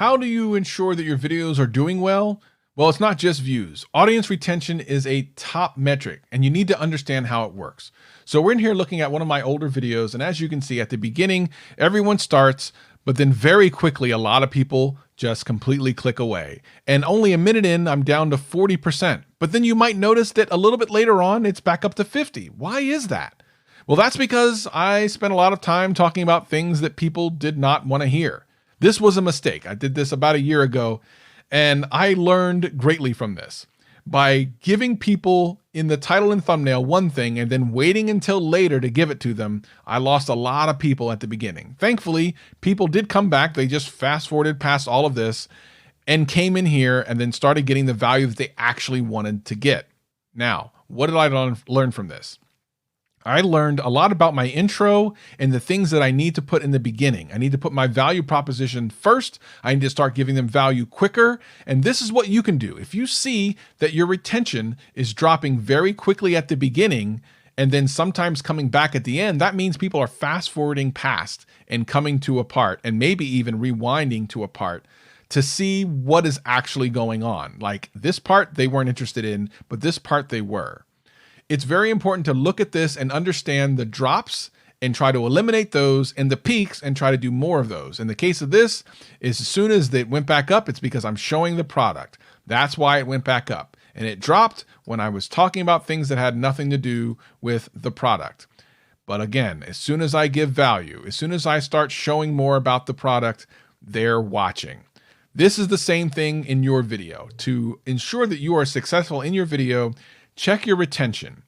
How do you ensure that your videos are doing well? Well, it's not just views. Audience retention is a top metric, and you need to understand how it works. So we're in here looking at one of my older videos, and as you can see at the beginning, everyone starts, but then very quickly, a lot of people just completely click away. And only a minute in, I'm down to 40%. But then you might notice that a little bit later on, it's back up to 50. Why is that? Well, that's because I spent a lot of time talking about things that people did not want to hear. This was a mistake. I did this about a year ago, and I learned greatly from this. By giving people in the title and thumbnail one thing and then waiting until later to give it to them, I lost a lot of people at the beginning. Thankfully, people did come back. They just fast forwarded past all of this and came in here and then started getting the value that they actually wanted to get. Now, what did I learn from this? I learned a lot about my intro and the things that I need to put in the beginning. I need to put my value proposition first. I need to start giving them value quicker. And this is what you can do. If you see that your retention is dropping very quickly at the beginning and then sometimes coming back at the end, that means people are fast forwarding past and coming to a part and maybe even rewinding to a part to see what is actually going on. Like this part they weren't interested in, but this part they were. It's very important to look at this and understand the drops and try to eliminate those, and the peaks and try to do more of those. In the case of this, as soon as it went back up, it's because I'm showing the product. That's why it went back up. And it dropped when I was talking about things that had nothing to do with the product. But again, as soon as I give value, as soon as I start showing more about the product, they're watching. This is the same thing in your video. To ensure that you are successful in your video, check your retention.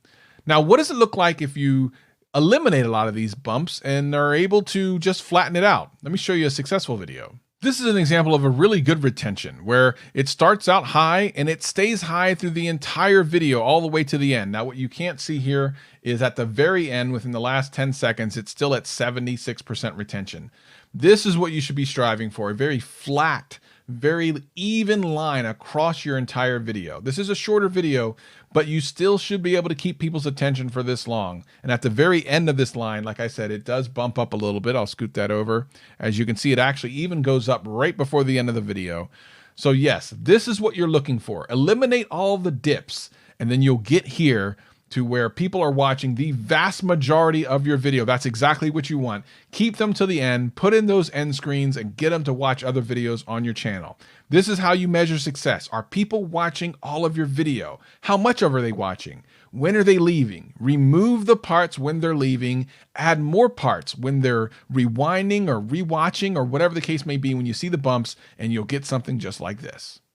Now, what does it look like if you eliminate a lot of these bumps and are able to just flatten it out? Let me show you a successful video. This is an example of a really good retention where it starts out high and it stays high through the entire video all the way to the end. Now, what you can't see here is at the very end, within the last 10 seconds, it's still at 76% retention. This is what you should be striving for, a very flat, very even line across your entire video. This is a shorter video, but you still should be able to keep people's attention for this long. And at the very end of this line, like I said, it does bump up a little bit. I'll scoot that over. As you can see, it actually even goes up right before the end of the video. So yes, this is what you're looking for. Eliminate all the dips, and then you'll get here to where people are watching the vast majority of your video. That's exactly what you want. Keep them to the end, put in those end screens, and get them to watch other videos on your channel. This is how you measure success. Are people watching all of your video? How much of are they watching? When are they leaving? Remove the parts when they're leaving. Add more parts when they're rewinding or rewatching or whatever the case may be when you see the bumps, and you'll get something just like this.